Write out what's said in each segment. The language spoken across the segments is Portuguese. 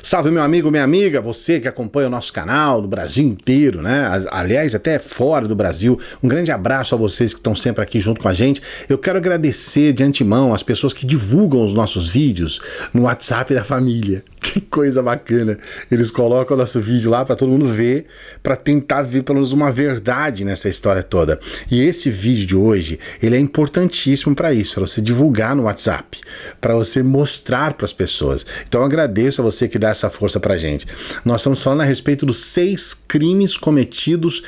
Salve meu amigo, minha amiga, você que acompanha o nosso canal do Brasil inteiro, né? Aliás, até fora do Brasil. Um grande abraço a vocês que estão sempre aqui junto com a gente. Eu quero agradecer de antemão as pessoas que divulgam os nossos vídeos no WhatsApp da família. Que coisa bacana. Eles colocam o nosso vídeo lá para todo mundo ver, para tentar ver pelo menos uma verdade nessa história toda. E esse vídeo de hoje, ele é importantíssimo para isso, para você divulgar no WhatsApp, para você mostrar para as pessoas. Então eu agradeço a você que dá essa força pra gente. Nós estamos falando a respeito dos 6 crimes cometidos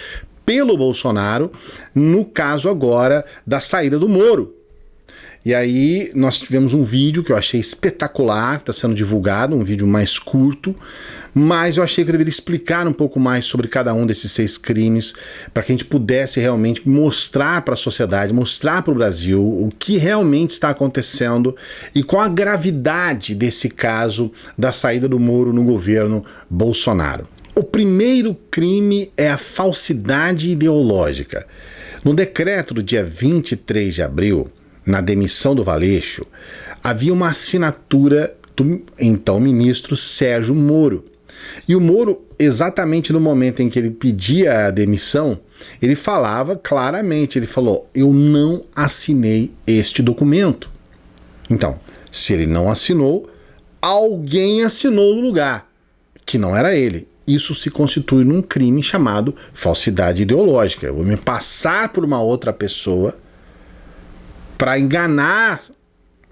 pelo Bolsonaro, no caso agora da saída do Moro. E aí nós tivemos um vídeo que eu achei espetacular, está sendo divulgado, um vídeo mais curto, mas eu achei que eu deveria explicar um pouco mais sobre cada um desses 6 crimes, para que a gente pudesse realmente mostrar para a sociedade, mostrar para o Brasil o que realmente está acontecendo e qual a gravidade desse caso da saída do Moro no governo Bolsonaro. O primeiro crime é a falsidade ideológica. No decreto do dia 23 de abril, na demissão do Valeixo, havia uma assinatura do então ministro Sérgio Moro. E o Moro, exatamente no momento em que ele pedia a demissão, ele falava claramente, ele falou: eu não assinei este documento. Então, se ele não assinou, alguém assinou no lugar, que não era ele. Isso se constitui num crime chamado falsidade ideológica. Eu vou me passar por uma outra pessoa para enganar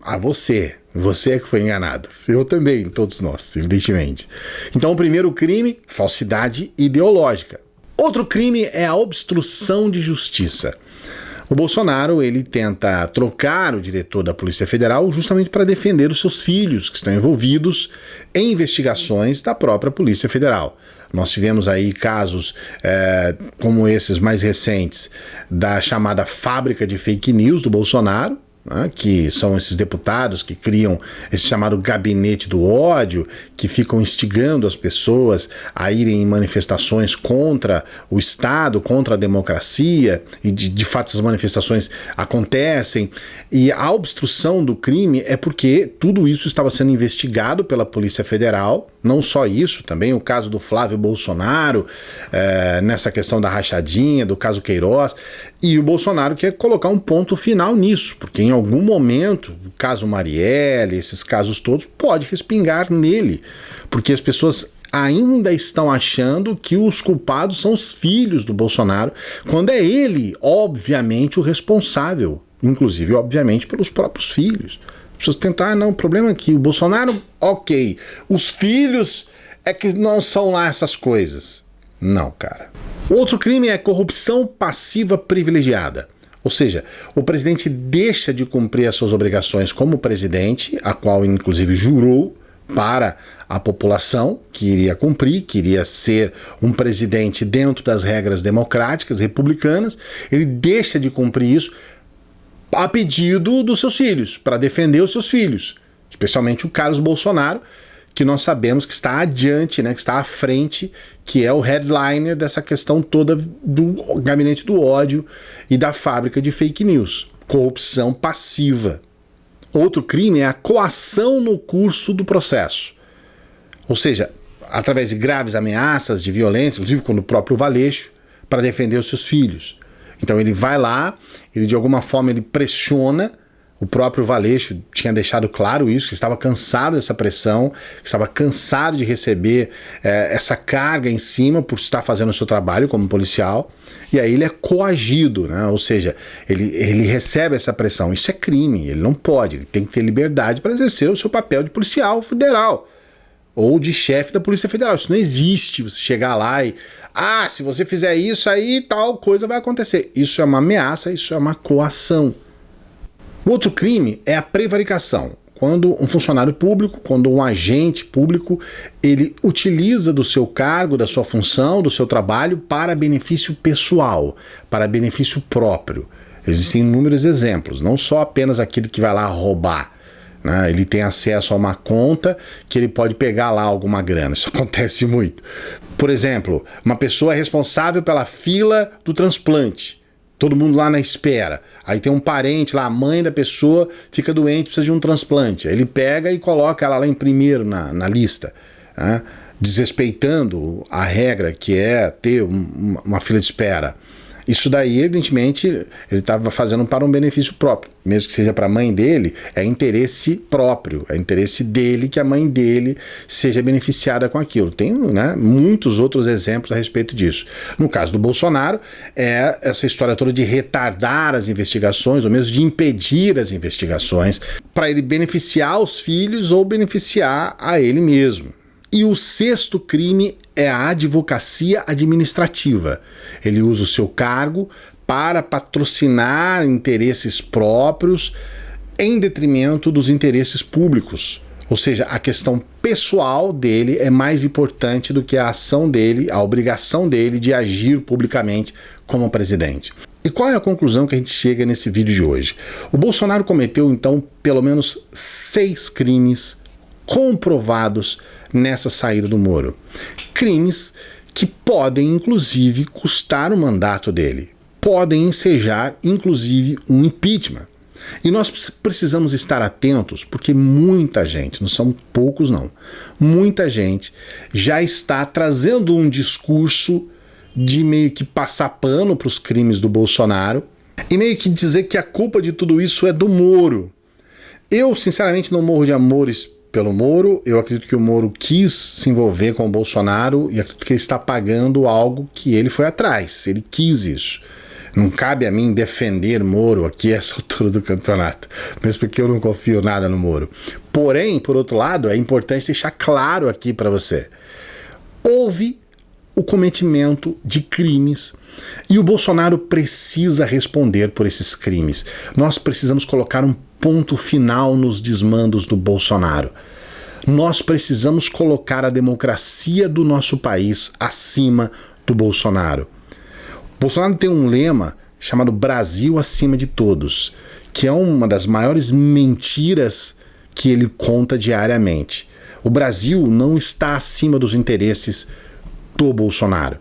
a você. Você é que foi enganado. Eu também, todos nós, evidentemente. Então o primeiro crime, falsidade ideológica. Outro crime é a obstrução de justiça. O Bolsonaro, ele tenta trocar o diretor da Polícia Federal justamente para defender os seus filhos que estão envolvidos em investigações da própria Polícia Federal. Nós tivemos aí casos como esses mais recentes da chamada fábrica de fake news do Bolsonaro, né, que são esses deputados que criam esse chamado gabinete do ódio, que ficam instigando as pessoas a irem em manifestações contra o Estado, contra a democracia, e de fato essas manifestações acontecem. E a obstrução do crime é porque tudo isso estava sendo investigado pela Polícia Federal. Não só isso, também o caso do Flávio Bolsonaro, nessa questão da rachadinha, do caso Queiroz, e o Bolsonaro quer colocar um ponto final nisso, porque em algum momento, o caso Marielle, esses casos todos, pode respingar nele, porque as pessoas ainda estão achando que os culpados são os filhos do Bolsonaro, quando é ele, obviamente, o responsável, inclusive, obviamente, pelos próprios filhos. As pessoas tentam, não, o problema é que o Bolsonaro, ok, os filhos é que não são lá essas coisas. Não, cara. Outro crime é corrupção passiva privilegiada. Ou seja, o presidente deixa de cumprir as suas obrigações como presidente, a qual inclusive jurou para a população que iria cumprir, que iria ser um presidente dentro das regras democráticas, republicanas. Ele deixa de cumprir isso a pedido dos seus filhos, para defender os seus filhos, especialmente o Carlos Bolsonaro, que nós sabemos que está adiante, né, que está à frente, que é o headliner dessa questão toda do gabinete do ódio e da fábrica de fake news. Corrupção passiva. Outro crime é a coação no curso do processo. Ou seja, através de graves ameaças de violência, inclusive com o próprio Valeixo, para defender os seus filhos. Então ele vai lá, ele de alguma forma ele pressiona. O próprio Valeixo tinha deixado claro isso, que estava cansado dessa pressão, que estava cansado de receber essa carga em cima por estar fazendo o seu trabalho como policial, e aí ele é coagido, né? Ou seja, ele recebe essa pressão. Isso é crime, ele não pode, ele tem que ter liberdade para exercer o seu papel de policial federal ou de chefe da Polícia Federal. Isso não existe, você chegar lá e se você fizer isso aí tal coisa vai acontecer. Isso é uma ameaça, isso é uma coação. Outro crime é a prevaricação, quando um funcionário público, quando um agente público, ele utiliza do seu cargo, da sua função, do seu trabalho para benefício pessoal, para benefício próprio. Existem inúmeros exemplos, não só apenas aquele que vai lá roubar, né? Ele tem acesso a uma conta que ele pode pegar lá alguma grana, isso acontece muito. Por exemplo, uma pessoa é responsável pela fila do transplante. Todo mundo lá na espera. Aí tem um parente lá, a mãe da pessoa fica doente, precisa de um transplante. Ele pega e coloca ela lá em primeiro na lista. né, desrespeitando a regra que é ter uma fila de espera. Isso daí, evidentemente, ele estava fazendo para um benefício próprio. Mesmo que seja para a mãe dele, é interesse próprio, é interesse dele que a mãe dele seja beneficiada com aquilo. Tem, né, muitos outros exemplos a respeito disso. No caso do Bolsonaro, é essa história toda de retardar as investigações, ou mesmo de impedir as investigações, para ele beneficiar os filhos ou beneficiar a ele mesmo. E o sexto crime é a advocacia administrativa. Ele usa o seu cargo para patrocinar interesses próprios em detrimento dos interesses públicos. Ou seja, a questão pessoal dele é mais importante do que a ação dele, a obrigação dele de agir publicamente como presidente. E qual é a conclusão que a gente chega nesse vídeo de hoje? O Bolsonaro cometeu, então, pelo menos 6 crimes comprovados nessa saída do Moro. Crimes que podem, inclusive, custar o mandato dele. Podem ensejar, inclusive, um impeachment. E nós precisamos estar atentos, porque muita gente, não são poucos não, muita gente já está trazendo um discurso de meio que passar pano para os crimes do Bolsonaro e meio que dizer que a culpa de tudo isso é do Moro. Eu, sinceramente, não morro de amores pelo Moro. Eu acredito que o Moro quis se envolver com o Bolsonaro e acredito que ele está pagando algo que ele foi atrás. Ele quis isso. Não cabe a mim defender Moro aqui a essa altura do campeonato, mesmo porque eu não confio nada no Moro. Porém, por outro lado, é importante deixar claro aqui para você. Houve o cometimento de crimes e o Bolsonaro precisa responder por esses crimes. Nós precisamos colocar um ponto final nos desmandos do Bolsonaro. Nós precisamos colocar a democracia do nosso país acima do Bolsonaro. Bolsonaro tem um lema chamado Brasil acima de todos, que é uma das maiores mentiras que ele conta diariamente. O Brasil não está acima dos interesses do Bolsonaro.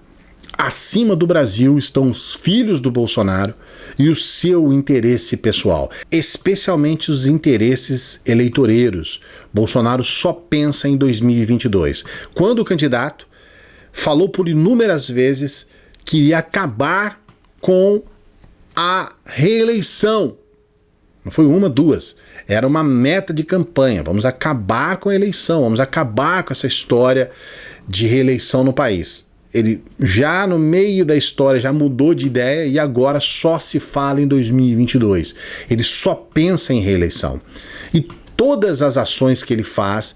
Acima do Brasil estão os filhos do Bolsonaro e o seu interesse pessoal, especialmente os interesses eleitoreiros. Bolsonaro só pensa em 2022, quando o candidato falou por inúmeras vezes que iria acabar com a reeleição. Não foi uma, duas. Era uma meta de campanha. Vamos acabar com a eleição, vamos acabar com essa história de reeleição no país. Ele já no meio da história já mudou de ideia e agora só se fala em 2022. Ele só pensa em reeleição. E todas as ações que ele faz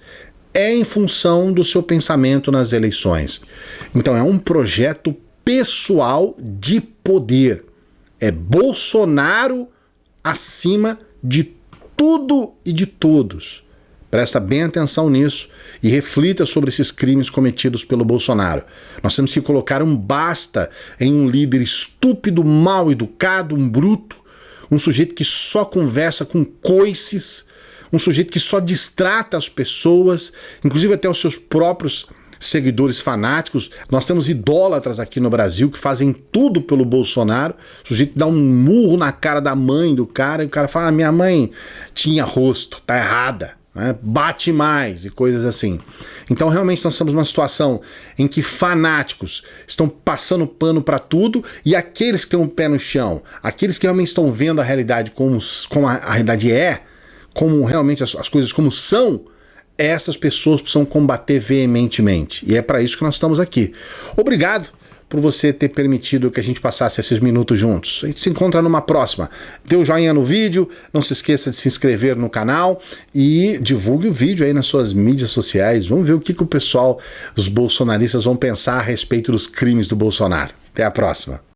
é em função do seu pensamento nas eleições. Então é um projeto pessoal de poder. É Bolsonaro acima de tudo e de todos. Presta bem atenção nisso e reflita sobre esses crimes cometidos pelo Bolsonaro. Nós temos que colocar um basta em um líder estúpido, mal educado, um bruto, um sujeito que só conversa com coices, um sujeito que só distrata as pessoas, inclusive até os seus próprios seguidores fanáticos. Nós temos idólatras aqui no Brasil que fazem tudo pelo Bolsonaro. O sujeito dá um murro na cara da mãe do cara e o cara fala: minha mãe tinha rosto, tá errada, né? Bate mais e coisas assim. Então realmente nós estamos numa situação em que fanáticos estão passando pano para tudo e aqueles que têm um pé no chão, aqueles que realmente estão vendo a realidade como a realidade é, como realmente as coisas como são, essas pessoas precisam combater veementemente. E é para isso que nós estamos aqui. Obrigado por você ter permitido que a gente passasse esses minutos juntos. A gente se encontra numa próxima. Dê o joinha no vídeo, não se esqueça de se inscrever no canal e divulgue o vídeo aí nas suas mídias sociais. Vamos ver o que o pessoal, os bolsonaristas, vão pensar a respeito dos crimes do Bolsonaro. Até a próxima.